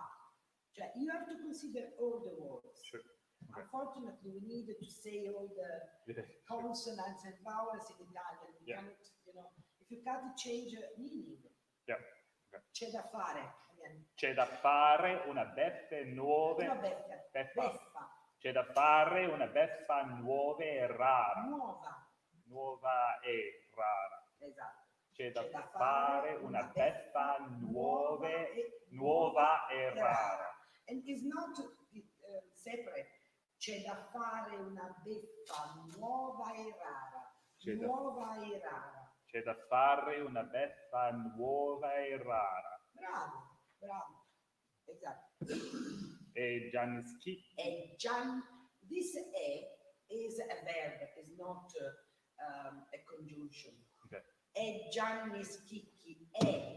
Cioè, you have to consider all the words. Sure. Okay. Unfortunately, we needed to say all the consonants and vowels in Italian. We Yeah. cannot, you know, if you can't change meaning. Yeah. Okay. C'è da fare. Again. C'è da fare una beffa nuova. Una beffa. Beffa. C'è da fare una beffa nuova e rara. Nuova. Nuova e rara. Esatto. C'è da fare una beffa nuova e rara. And it's not separate. C'è da fare una beffa nuova e rara. Nuova e rara. C'è da fare una beffa nuova e rara. Bravo, bravo. Esatto. E Giannischi. E this is a verb, is not a conjunction. Okay. E Gianni Schicchi.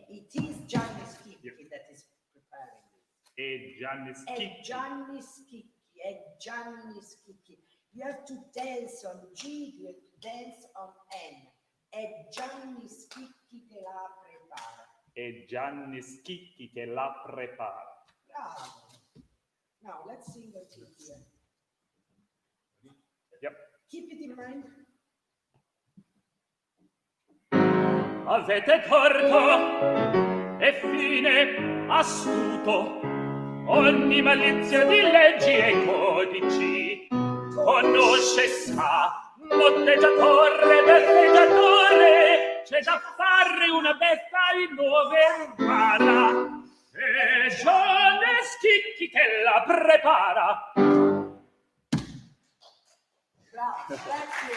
It is Gianni Schicchi Yeah. that is preparing this. E Giannischi. E Gianni Schicchi. E Gianni Schicchi. You have to dance on G, you have to dance on N. È Gianni Schicchi che la prepara. E Gianni Schicchi che la prepara. Bravo. Now let's sing a bit here. Yep. Keep it in mind. Avete torto e fine astuto, ogni malizia di leggi e codici conosce sa, motteggiatore, beffeggiatore, c'è da fare una beffa in nuove rara, e Gianni Schicchi che la prepara. Bravo, grazie.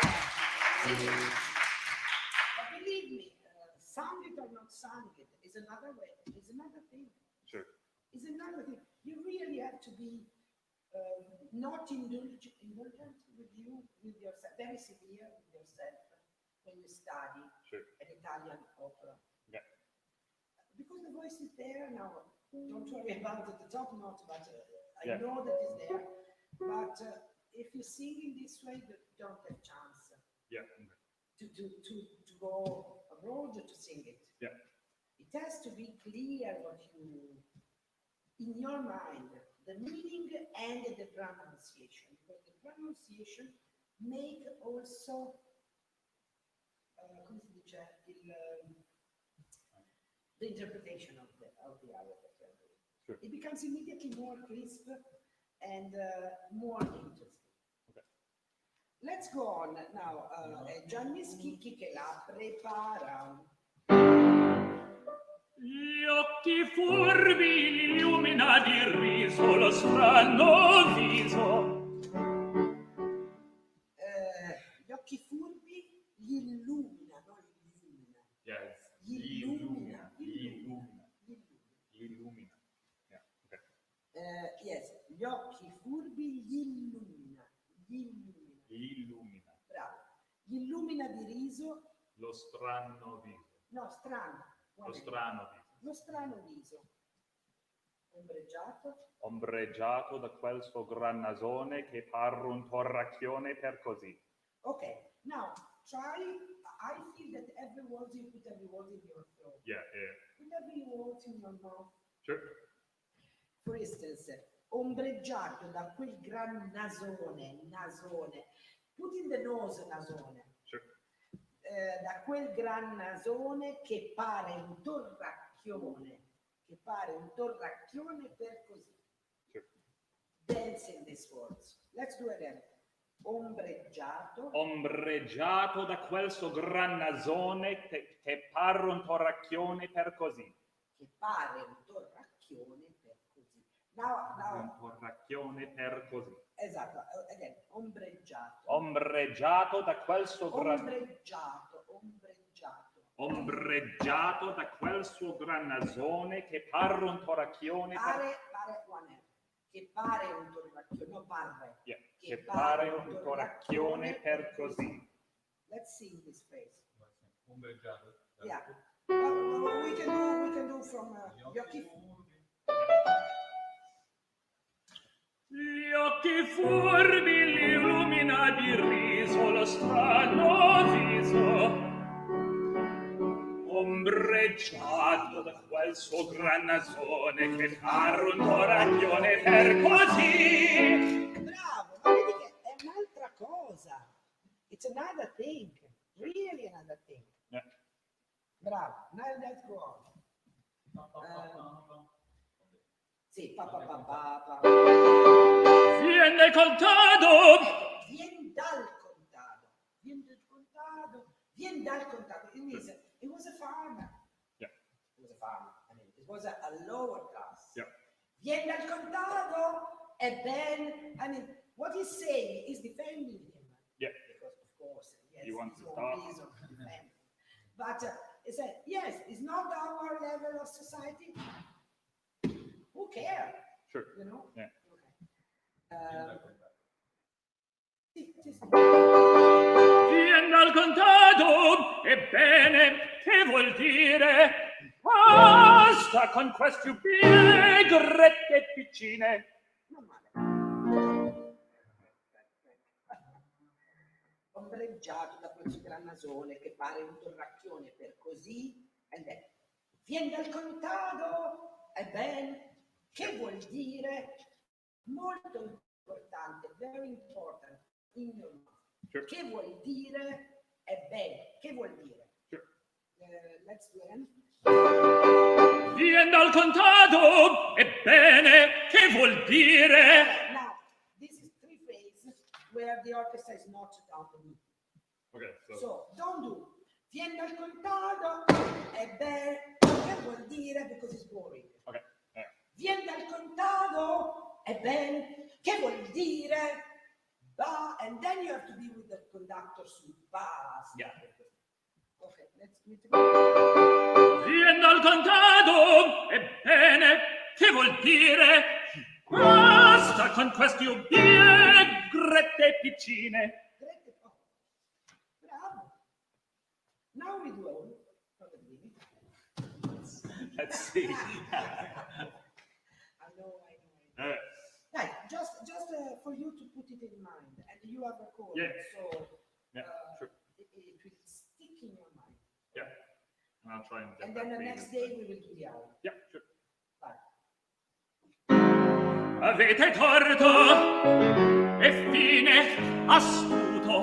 But believe me, sung it or not sung it is another way, is another thing. Sure. Is another thing. You really have to be not indulgent indulgent with you, with yourself, very severe with yourself when you study Sure. an Italian opera. Yeah. Because the voice is there now, don't worry about it, the top note, but I Yeah. know that it's there. But if you sing in this way, you don't have chance Yeah. to go abroad to sing it. Yeah. It has to be clear what you, in your mind, the meaning and the pronunciation. Because the pronunciation make also, come si dice, the interpretation of the aria that you're doing. Sure. It becomes immediately more crisp and more interesting. Okay. Let's go on now. Gianni Schicchi che la prepara. Gli occhi furbi li illumina di riso lo strano viso. Gli occhi furbi gli illumina, non illumina. Yes. Gli illumina. Illumina. Yeah. Okay. Yes, gli occhi furbi gli illumina. Illumina. Bravo. Gli illumina di riso. Lo strano viso. No, strano. Lo strano viso. Lo strano viso. Ombreggiato. Ombreggiato da quel suo gran nasone che parre un torracchione per così. Okay, now try. I feel that every word you put every word in your throat. Yeah. Put every word in your mouth. Sure. For instance, ombreggiato da quel gran nasone. Put in the nose nasone. Sure. Da quel gran nasone che pare un torracchione per così. Sure. Dance in these words. Let's do it again. Ombreggiato. Ombreggiato da quel suo gran nasone che parre un torracchione per così. Che pare un torracchione per così. Un Now, torracchione per così. esatto, again, ombreggiato. Ombreggiato da quel suo gran... Ombreggiato da quel suo gran nasone che parre un torracchione Pare one L. Che pare un torracchione, no parre. Yeah. Che pare un torracchione per così. Let's sing this phrase. Ombreggiato. Yeah. We can do from gli occhi. Gli occhi furbi li illumina di riso lo strano viso. Ombreggiato da quel suo gran nasone che parre un torracchione per così. Bravo, ma vedi che è un'altra cosa. It's another thing. Really another thing. Yeah. Bravo. Now let's go on. Sì, pa. Viene contato. Vien dal contado. It means it was a farmer. Yeah. It was a farmer. I mean, it was a lower class. Yeah. Vien dal contado, and then, I mean, what he's saying is defending him. Yeah. Because, of course, yes, He wants his to own stop. reason to defend him. But he said, yes, it's not our level of society. Who cares? Sure. You know? Yeah. Okay. Sì. Vien dal contado, ebbene, che vuol dire? Basta con queste grette piccine. Non male. Ombreggiato da quel suo gran nasone che pare un torracchione per così, and then, vien dal contado, ebbene, che vuol dire? Molto importante, very important, in your mouth. Sure. Che vuol dire? Ebbene, che vuol dire? Sure. Let's do it. Vien dal contado, ebbene, che vuol dire? Now, this is three phrases where the orchestra is not down the beat. Okay. So, don't do. Vien dal contado, ebbene, che vuol dire? Because it's boring. Okay. Yeah. Vien dal contado, ebbene, che vuol dire? Ba, and then you have to be with the conductor su basta. Yeah. Okay, let's do it again. Vien dal contado, ebbene, che vuol dire? Basta con questi grette piccine. Great. Oh, bravo. Now we do all from the beginning. Let's see. I know. Right, just for you to put it in mind, and you have recorded, Yeah. so Yeah, sure. it will stick in your mind. Yeah, I'll try and get And that then the for you. next day we will do the hour. Yeah, sure. Bye. Avete torto e fine astuto,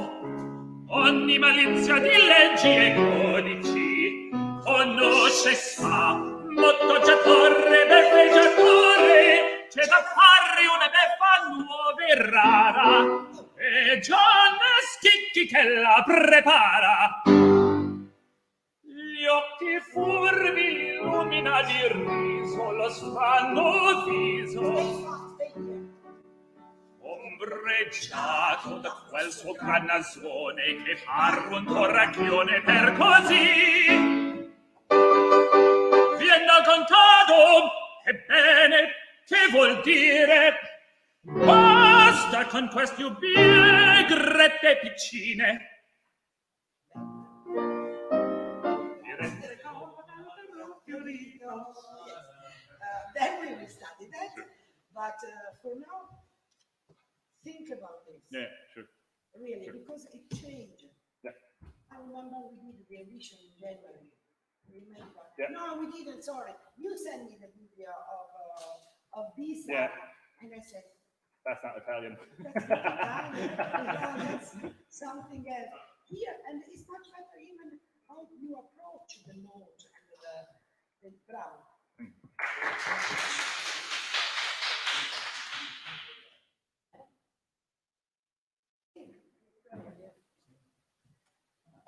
ogni malizia di leggi e codici conosce sa, motteggiatore, beffeggiatore, c'è da fare una beffa nuova e rara, e John Schicchi che la prepara. Gli occhi furbi illumina di riso, lo sfanno viso, Stay here. ombreggiato da quel suo gran nasone che parla un torracchione per così. Vien dal contado, ebbene, che vuol dire? Basta con questi ubie grette piccine. Then we will study that, but for now, think about this. Yeah, sure. Really, Sure. because it changed. Yeah. I remember we did the audition in January. Remember? Yeah. No, we didn't. Sorry, you sent me the video of this, Yeah. and I said That's not Italian. that's not Italian. No, that's something else. Here, and it's much better even how you approach the note and the bravo.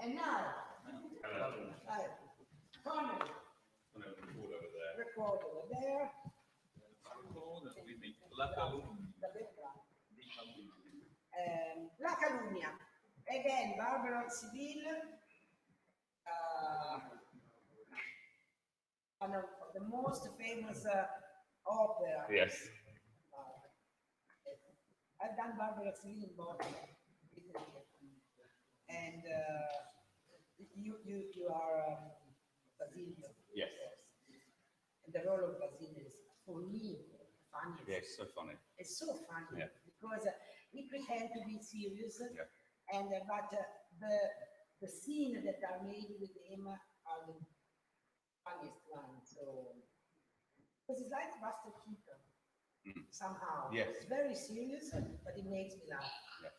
And now, Connor, record over there. La Calunnia. Again, Barbara Civil, one of the most famous opera. Yes. I've done Barbara Civil in Boston, Italy. And you are Basilio. Yes. And the role of Basilio is, for me, funny. Yes, so funny. It's so funny Yeah. because we pretend to be serious, Yeah. and but the scene that are made with him are the funniest ones. So because it's like Buster Keaton somehow. Yes. It's very serious, but it makes me laugh. Yeah.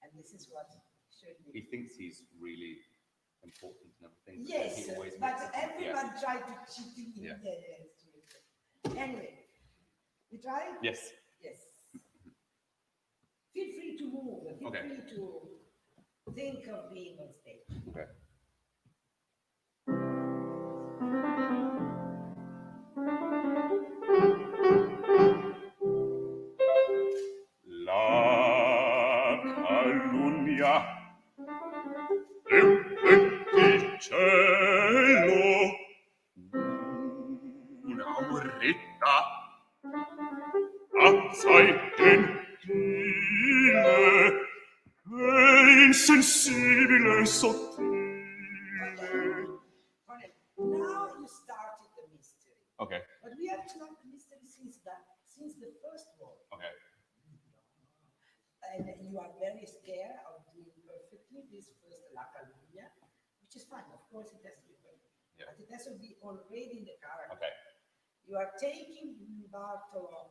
And this is what should He be. thinks he's really important and everything. Yes, he always but makes it- everyone tried to cheat him. Yeah. Yes. Anyway, we try? Yes. Yes. Feel free to move. Feel Okay. free to think of being on stage. Okay. La calunnia è un petticello, una urretta assai gentile e insensibile e sottile. Cornel, now you started the mystery. Okay. But we have started the mystery since the first one. Okay. And you are very scared of doing perfectly this first La Calunnia, which is fine. Of course, it has to be perfect. Yeah. But it has to be already in the character. Okay. You are taking Bartolo